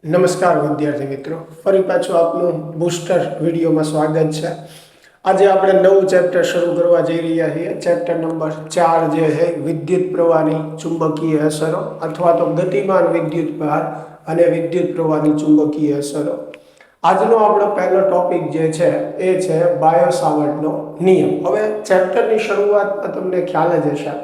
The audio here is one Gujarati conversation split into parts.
નમસ્કાર વિદ્યાર્થી મિત્રો, ફરી પાછું આપનું બૂસ્ટર વિડીયોમાં સ્વાગત છે। આજે આપણે નવું ચેપ્ટર શરૂ કરવા જઈ રહ્યા છીએ। ચેપ્ટર નંબર 4 જે છે વિદ્યુત પ્રવાહની ચુંબકીય અસરો અથવા તો ગતિમાન વિદ્યુત ભાર અને વિદ્યુત પ્રવાહની ચુંબકીય અસરો। આજનો આપણો પહેલો ટોપિક જે છે એ છે બાયો સાવર્ટનો નિયમ। હવે ચેપ્ટરની શરૂઆતમાં તમને ખ્યાલ જ હશે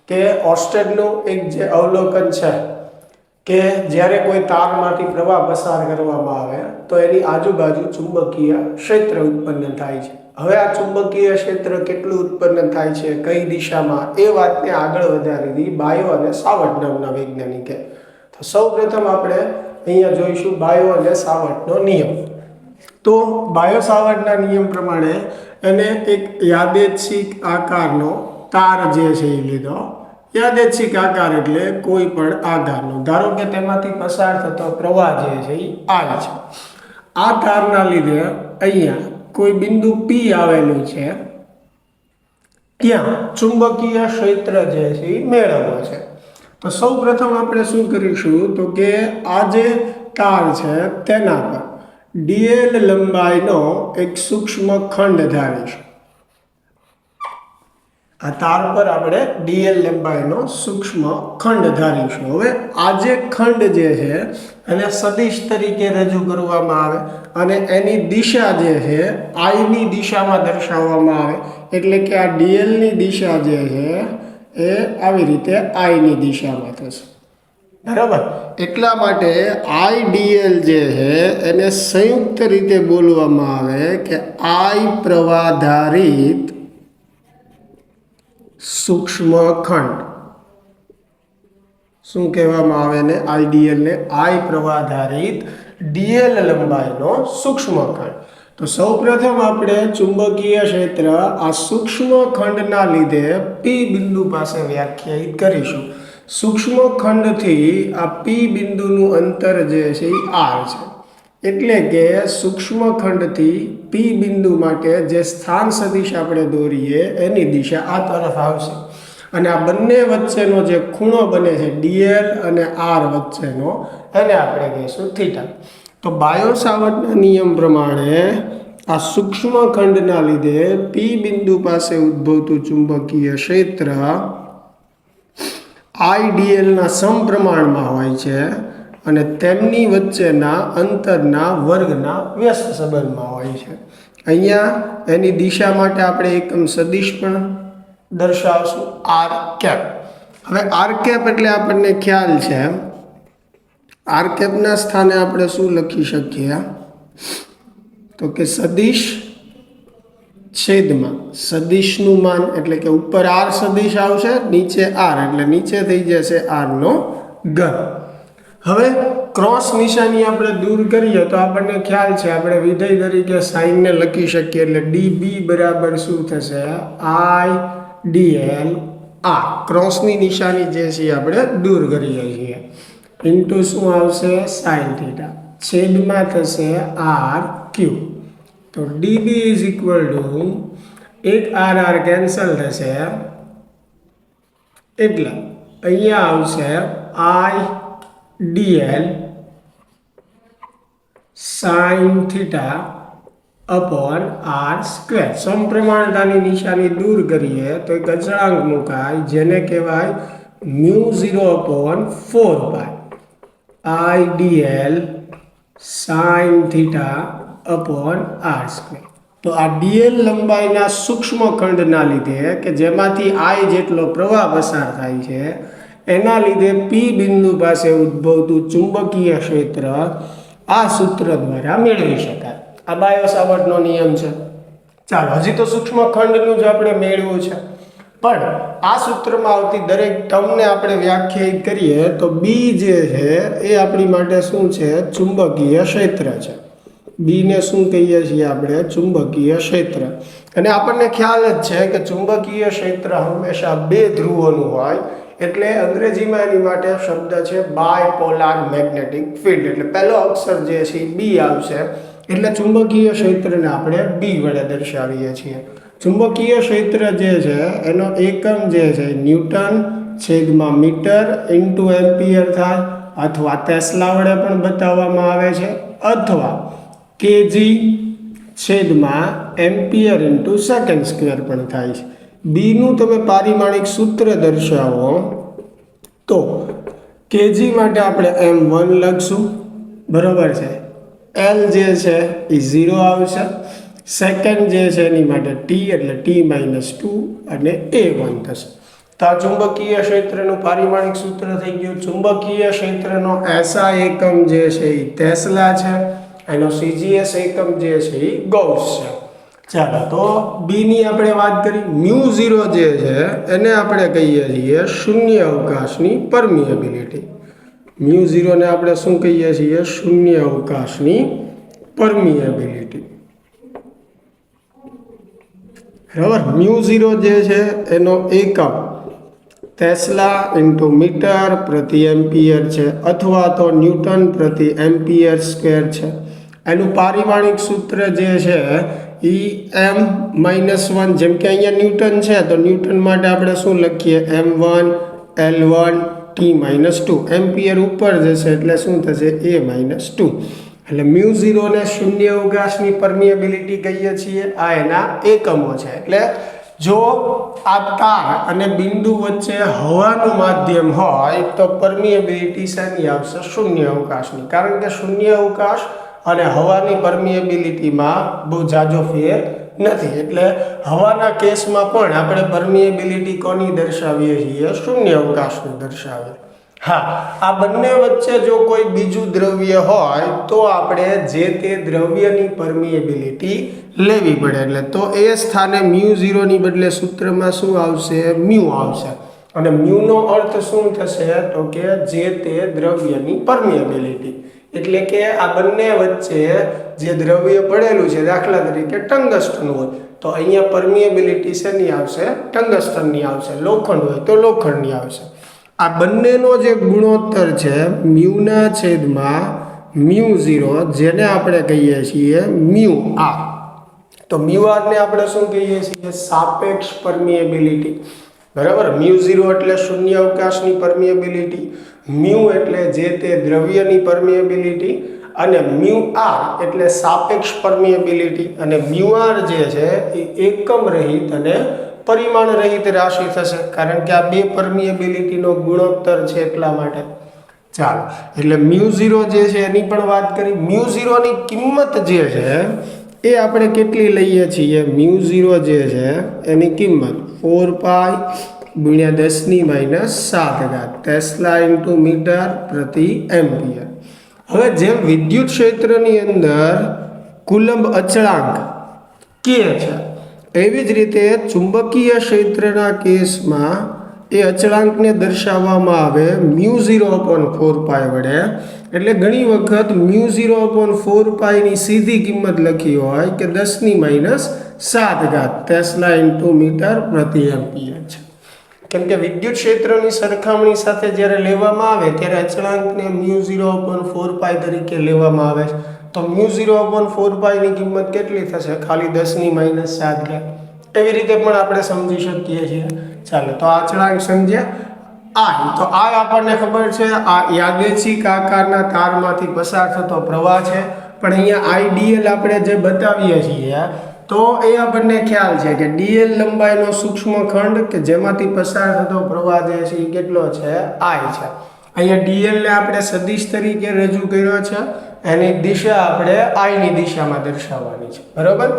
કે ઓર્સ્ટેડનું એક જે અવલોકન છે કે જ્યારે કોઈ તારમાંથી પ્રવાહ પસાર કરવામાં આવે તો એની આજુબાજુ ચુંબકીય ક્ષેત્ર ઉત્પન્ન થાય છે। હવે આ ચુંબકીય ક્ષેત્ર કેટલું ઉત્પન્ન થાય છે, કઈ દિશામાં, એ વાતને આગળ વધારી બાયો અને સાવર્ટ નામના વૈજ્ઞાનિકે। તો સૌપ્રથમ આપણે અહીંયા જોઈશું બાયો અને સાવર્ટનો નિયમ। તો બાયો સાવર્ટના નિયમ પ્રમાણે એને એક યાદચ્છિક આકારનો તાર જે છે એ લીધો। યાદચ્છિક આકાર એટલે કોઈ પણ આકારનો, ધારો કે તેમાંથી પસાર થતો પ્રવાહ જે છે એ I છે। આ તારના લીધે અહીંયા કોઈ બિંદુ P આવેલું છે, ત્યાં ચુંબકીય ક્ષેત્ર જે છે એ મેળવવો છે। તો સૌ પ્રથમ આપણે શું કરીશું તો કે આ જે તાર છે તેના પર dl લંબાઈનો એક સૂક્ષ્મ ખંડ ધારીશું। આ તાર પર આપણે dl લંબાઈનો સૂક્ષ્મ ખંડ ધારીશું। હવે આ જે ખંડ જે છે એને સદિશ તરીકે રજૂ કરવામાં આવે અને એની દિશા જે છે I ની દિશામાં દર્શાવવામાં આવે, એટલે કે આ dl ની દિશા જે છે એ આવી રીતે I ની દિશામાં થશે, બરાબર। એટલા માટે IDL જે છે એને સંયુક્ત રીતે બોલવામાં આવે કે I પ્રવાધારિત સૂક્ષ્મ ખંડ। શું કહેવામાં આવે ને? IDL ને I પ્રવાધારિત dl લંબાઈનો સૂક્ષ્મ ખંડ। તો સૌપ્રથમ આપણે ચુંબકીય ક્ષેત્ર આ સૂક્ષ્મ ખંડના લીધે P બિંદુ પાસે વ્યાખ્યાયિત કરીશું। સૂક્ષ્મ ખંડથી આ P બિંદુનું અંતર જે છે એ R છે, એટલે કે સૂક્ષ્મ ખંડથી P બિંદુ માટે જે સ્થાન સદિશ આપણે દોરીએ એની દિશા આ તરફ આવશે અને આ બંને વચ્ચેનો જે ખૂણો બને છે dl અને R વચ્ચેનો, એને આપણે કહીશું થીટા। તો બાયો સાવર્ટના નિયમ પ્રમાણે આ સૂક્ષ્મ ખંડના લીધે P બિંદુ પાસે ઉદ્ભવતું ચુંબકીય ક્ષેત્ર IDL ના સમપ્રમાણમાં હોય છે અને તેમની વચ્ચેના અંતરના વર્ગના વ્યસ્ત સંબંધમાં હોય છે। અહીંયા એની દિશા માટે આપણે એકમ સદિશ પણ દર્શાવશું R કેપ। હવે R કેપ એટલે આપણને ખ્યાલ છે, R કેપના સ્થાને આપણે શું લખી શકીએ તો કે સદિશ છેદમાં સદિશનું માન, એટલે કે ઉપર R સદિશ આવશે, નીચે R, એટલે નીચે થઈ જશે R નો ઘન। હવે ક્રોસ નિશાની આપણે દૂર કરીએ તો આપણને ખ્યાલ છે આપણે વિધેય તરીકે સાઇનને લખી શકીએ, એટલે dB બરાબર શું થશે IDL R। ક્રોસની નિશાની જે છે આપણે દૂર કરીએ છીએ, ઇન્ટુ શું આવશે સાઇન થીટા, છેદમાં થશે R ક્યુબ। તો dB ઇઝ ઇક્વલ ટુ એક R કેન્સલ થશે, એટલે અહીંયા આવશે IDL sine theta upon R square. સમપ્રમાણતાની નિશાની દૂર કરીએ તો એક અચળાંક મુકાય જેને કહેવાય μ0/4π IDL sine theta upon R square. તો આ dl લંબાઈના સૂક્ષ્મ ખંડના લીધે કે જેમાંથી I જેટલો પ્રવાહ પસાર થાય છે એના લીધે P બિંદુ પાસે ઉદ્ભવતું ચુંબકીય ક્ષેત્ર આ સૂત્ર દ્વારા મેળવી શકાય। આ બાયો સાવર્ટનો નિયમ છે। ચાલો, હજી તો સૂક્ષ્મ ખંડનું જ આપણે મેળવ્યું છે, પણ આ સૂત્રમાં આવતી દરેક ટર્મને આપણે વ્યાખ્યાયિત કરીએ તો B જે છે એ આપણી માટે શું છે? ચુંબકીય ક્ષેત્ર છે। B ને શું કહીએ છીએ આપણે? ચુંબકીય ક્ષેત્ર। અને આપણને ખ્યાલ જ છે કે ચુંબકીય ક્ષેત્ર હંમેશા બે ધ્રુવોનું હોય, એટલે અંગ્રેજીમાં એની માટે શબ્દ છે બાયપોલાર મેગ્નેટિક ફિલ્ડ, એટલે પહેલો અક્ષર જે છે B આવશે, એટલે ચુંબકીય ક્ષેત્રને આપણે B વડે દર્શાવીએ છીએ। ચુંબકીય ક્ષેત્ર જે છે એનો એકમ જે છે ન્યૂટન છેદમાં મીટર ઇન્ટુ એમ્પિયર થાય અથવા ટેસ્લા વડે પણ બતાવવામાં આવે છે, અથવા કેજી છેદમાં એમ્પિયર ઇન્ટુ સેકન્ડ સ્ક્વેર પણ થાય છે. બીનું તમે પારિમાણિક સૂત્ર દર્શાવો તો કેજી માટે આપણે M1 લખશું, બરોબર છે. એલ જે છે એ 0 આવશે. સેકન્ડ જે છે એની માટે ટી એટલે T-2 અને A1 થશે. તો આ ચુંબકીય ક્ષેત્રનું પારિમાણિક સૂત્ર થઈ ગયું. ચુંબકીય ક્ષેત્રનો SI એકમ જે છે એ ટેસ્લા છે, એનો CGS એકમ જે છે એ ગૌસ છે. ચાલો, તો બીની આપણે વાત કરી. μ0 જે છે એને આપણે કહીએ છીએ શૂન્ય અવકાશની પરમિએબિલિટી. μ0 ને આપણે શું કહીએ છીએ? શૂન્ય અવકાશની પરમિએબિલિટી. બરાબર. μ0 જે છે એનો એકમ ટેસ્લા ઇન્ટુ મીટર પ્રતિ એમ્પિયર છે, અથવા તો ન્યૂટન પ્રતિ એમ્પિયર સ્ક્વેર છે. એનું પારિમાણિક સૂત્ર જે છે એ M-1, જેમ કે અહીંયા ન્યૂટન છે તો ન્યૂટન માટે આપણે શું લખીએ? M1 L1 T-2. એમ્પિયર ઉપર જશે એટલે શું થશે? A-2. એટલે μ0 ને શૂન્ય અવકાશની પરમિએબિલિટી કહીએ છીએ. આ એના એકમો છે. એટલે જો આ તાર અને બિંદુ વચ્ચે હવાનું માધ્યમ હોય તો પરમિએબિલિટી શેની આવશે? શૂન્ય અવકાશની. કારણ કે શૂન્ય અવકાશ અને હવાની પરમિએબિલિટીમાં બહુ જાજો ફેર નથી. એટલે હવાના કેસમાં પણ આપણે પરમિએબિલિટી કોની દર્શાવીએ છીએ? શૂન્ય અવકાશની દર્શાવીએ. હા, આ બંને વચ્ચે જો કોઈ બીજું દ્રવ્ય હોય તો આપણે જે તે દ્રવ્યની પરમિએબિલિટી લેવી પડે. એટલે તો એ સ્થાને μ0 ની બદલે સૂત્રમાં શું આવશે? μ આવશે. અને μનો અર્થ શું થશે? તો કે જે તે દ્રવ્યની પરમિએબિલિટી. એટલે કે આ બંને વચ્ચે જે દ્રવ્ય પડેલું છે, દાખલા તરીકે ટંગસ્ટન હોય તો અહીંયા પરમિએબિલિટી શેની આવશે? ટંગસ્ટનની આવશે. લોખંડ હોય તો લોખંડની આવશે. આ બંનેનો જે ગુણોત્તર છે મ્યુના છેદમાં μ0, જેને આપણે કહીએ છીએ μr. તો μr ને આપણે શું કહીએ છીએ? સાપેક્ષ પરમિએબિલિટી. બરાબર. μ0 એટલે શૂન્ય અવકાશની પરમિએબિલિટી, μ એટલે જે તે દ્રવ્યની પરમિએબિલિટી, અને μr એટલે સાપેક્ષ પરમિએબિલિટી. અને μr જે છે એ એકમ રહિત અને પરિમાણ રહિત રાશિ થશે, કારણ કે આ બે પરમિએબિલિટીનો ગુણોત્તર છે એટલા માટે. ચાલો, એટલે μ0 જે છે એની પણ વાત કરી. μ0 ની કિંમત જે છે એ આપણે કેટલી લઈએ છીએ? μ0 જે છે એની કિંમત 4π×10⁻⁷ ટેસ્લા ઇન્ટુ મીટર પ્રતિ એમ્પિયર. હવે જેમ વિદ્યુત ક્ષેત્રની અંદર કુલંબ અચળાંક કે છે, એવી જ રીતે ચુંબકીય ક્ષેત્રના કેસમાં એ અચળાંકને દર્શાવવામાં આવે μ0/4π વડે. એટલે ઘણી વખત μ0/4π ની સીધી કિંમત લખી હોય કે 10⁻⁷ ટેસ્લા ઇન્ટુ મીટર પ્રતિ એમ્પિયર છે. કેમ કે વિદ્યુત ક્ષેત્રની સરખામણી સાથે જ્યારે લેવામાં આવે ત્યારે અચળાંકને μ0/4π તરીકે લેવામાં આવે છે. તો μ0/4π ની કિંમત કેટલી થશે? ખાલી 10⁻⁷. એવી રીતે પણ આપણે સમજી શકીએ છીએ. ચાલો, તો આ અચળાંક સમજ્યા. તો આ આપણને ખબર છે, આ યાદચ્છિક આકારના તારમાંથી પસાર થતો પ્રવાહ છે. પણ અહીંયા આઈડીએલ આપણે જે બતાવીએ છીએ તો એ આપણને ખ્યાલ છે કે ડીએલ લંબાઈનો સૂક્ષ્મ ખંડ કે જેમાંથી પસાર થતો પ્રવાહ જે છે એ કેટલો છે? આઈ છે. અહીંયા ડીએલ ને આપણે સદિશ તરીકે રજૂ કર્યો છે. એની દિશા આપણે આઈની દિશામાં દર્શાવવાની છે. બરોબર.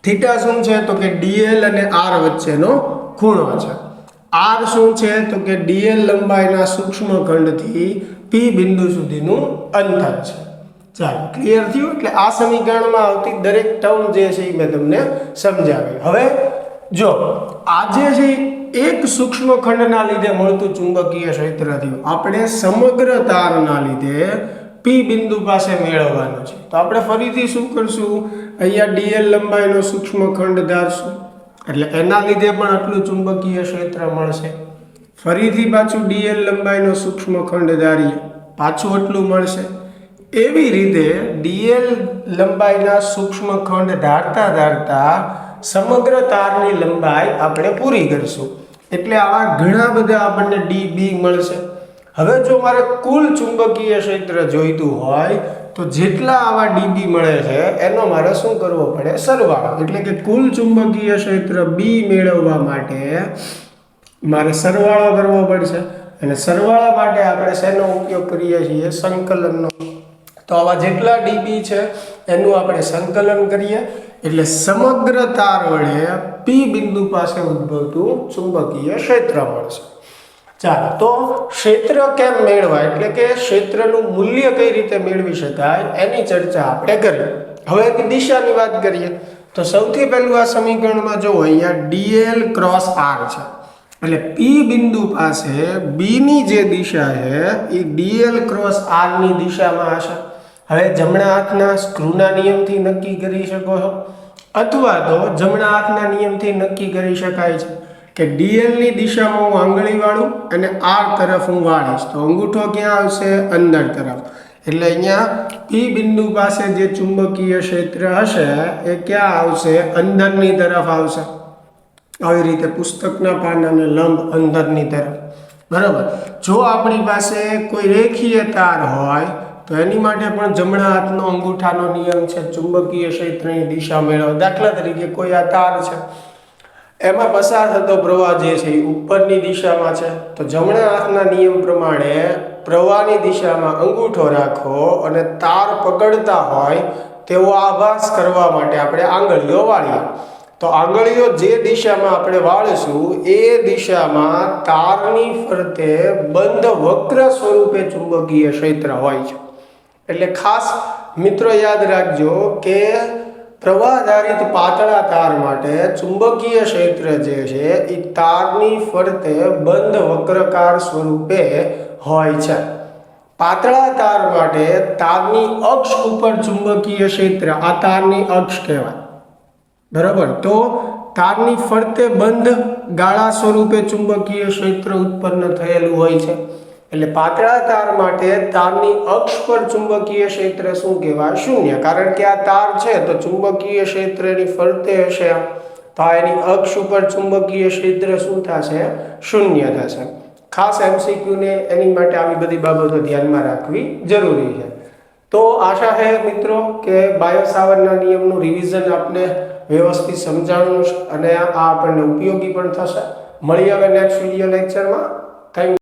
થીટા શું છે? તો કે ડીએલ અને આર વચ્ચેનો ખૂણો છે. આર શું છે? તો કે ડીએલ લંબાઈના સૂક્ષ્મ ખંડથી પી બિંદુ સુધીનું અંતર છે. ચાલો, ક્લિયર થયું? એટલે આ સમીકરણમાં આવતી દરેક ટર્મ જે છે એ મેં તમને સમજાવી. હવે જો આજે છે એક સૂક્ષ્મ ખંડના લીધે મળતું ચુંબકીય ક્ષેત્ર થયું, આપણે સમગ્ર તારના લીધે પી બિંદુ પાસે મેળવવાનું છે. તો આપણે ફરીથી શું કરશું? અહીંયા ડીએલ લંબાઈનો સૂક્ષ્મ ખંડ ધારશું, એટલે એના લીધે પણ આટલું ચુંબકીય ક્ષેત્ર મળશે. ફરીથી પાછું ડીએલ લંબાઈનો સૂક્ષ્મ ખંડ ધારીએ, પાછું આટલું મળશે. એવી રીતે ડીએલ લંબાઈના સૂક્ષ્મ ખંડ ધારતા સમગ્ર તારની લંબાઈ આપણે પૂરી કરીશું. એટલે આવા ઘણા બધા આપણને ડી બી મળશે. હવે જો મારે કુલ ચુંબકીય ક્ષેત્ર જોઈતું હોય તો જેટલા આવા ડીબી મળે છે એનો મારે શું કરવો પડે? સરવાળો. એટલે કે કુલ ચુંબકીય ક્ષેત્ર બી મેળવવા માટે મારે સરવાળો કરવો પડશે, અને સરવાળા માટે આપણે શેનો ઉપયોગ કરીએ છીએ? સંકલનનો. તો આવા જેટલા ડીબી છે એનું આપણે સંકલન કરીએ એટલે સમગ્ર તાર વડે પી બિંદુ પાસે ઉદ્ભવતું ચુંબકીય ક્ષેત્ર મળશે. ચાલો, તો ક્ષેત્ર કેમ મેળવાય એટલે કે ક્ષેત્રનું મૂલ્ય કઈ રીતે મેળવી શકાય એની ચર્ચા આપણે કરીએ. હવે એની દિશાની વાત કરીએ તો સૌથી પહેલું આ સમીકરણમાં જો અહીંયા ડીએલ ક્રોસ આર છે, એટલે પી બિંદુ પાસે બી ની જે દિશા છે એ ડીએલ ક્રોસ આર ની દિશામાં હશે. હવે જમણા હાથના સ્ક્રૂના નિયમથી નક્કી કરી શકો છો, અથવા તો જમણા હાથના નિયમથી નક્કી કરી શકાય છે કે ડીએલ ની દિશામાં હું આંગળી વાળું અને આર તરફ હું વાળીશ તો અંગૂઠો ક્યાં આવશે? અંદર તરફ. એટલે અહીંયા પી બિંદુ પાસે જે ચુંબકીય ક્ષેત્ર હશે એ ક્યાં આવશે? અંદરની તરફ આવશે. આવી રીતે પુસ્તકના પાનાને લંબ અંદરની તરફ. બરાબર. જો આપણી પાસે કોઈ રેખીય તાર હોય તો એની માટે પણ જમણા હાથનો અંગૂઠાનો નિયમ છે ચુંબકીય ક્ષેત્રની દિશા મેળવો. દાખલા તરીકે કોઈ આ તાર છે, એમાં પસાર થતો પ્રવાહ જે છે એ ઉપરની દિશામાં છે, તો જમણા હાથના નિયમ પ્રમાણે પ્રવાહની દિશામાં અંગૂઠો રાખો અને તાર પકડતા હોય તેવો આભાસ કરવા માટે આપણે આંગળીઓ વાળીએ. તો આંગળીઓ જે દિશામાં આપણે વાળીશું એ દિશામાં તારની ફરતે બંધ વક્ર સ્વરૂપે ચુંબકીય ક્ષેત્ર હોય છે. એટલે ખાસ મિત્રો યાદ રાખજો કે પ્રવાહધારિત પાતળા તાર માટે ચુંબકીય ક્ષેત્ર જે છે એ તારની ફરતે બંધ વક્રકાર સ્વરૂપે હોય છે. પાતળા તાર માટે તારની અક્ષ ઉપર ચુંબકીય ક્ષેત્ર, આ તારની અક્ષ કહેવાય. બરાબર. તો તારની ફરતે બંધ ગાળા સ્વરૂપે ચુંબકીય ક્ષેત્ર ઉત્પન્ન થયેલું હોય છે. એટલે પાતળા તાર માટે તારની અક્ષ પર ચુંબકીય ક્ષેત્ર શું કહેવાય? શૂન્ય. કારણ કે આ તાર છે તો ચુંબકીય ક્ષેત્રની ફરતે હશે, તો એની અક્ષ ઉપર ચુંબકીય ક્ષેત્ર શું થશે? શૂન્ય થશે. ખાસ એમસીક્યુ ને એની માટે આવી બધી બાબતો ધ્યાનમાં રાખવી જરૂરી છે. તો આશા છે મિત્રો કે બાયો સાવરના નિયમનું રિવિઝન આપને વ્યવસ્થિત સમજાણું છે અને આ આપણને ઉપયોગી પણ થશે. મળીએ હવે નેક્સ્ટ વિડીયો લેક્ચરમાં. Thank you.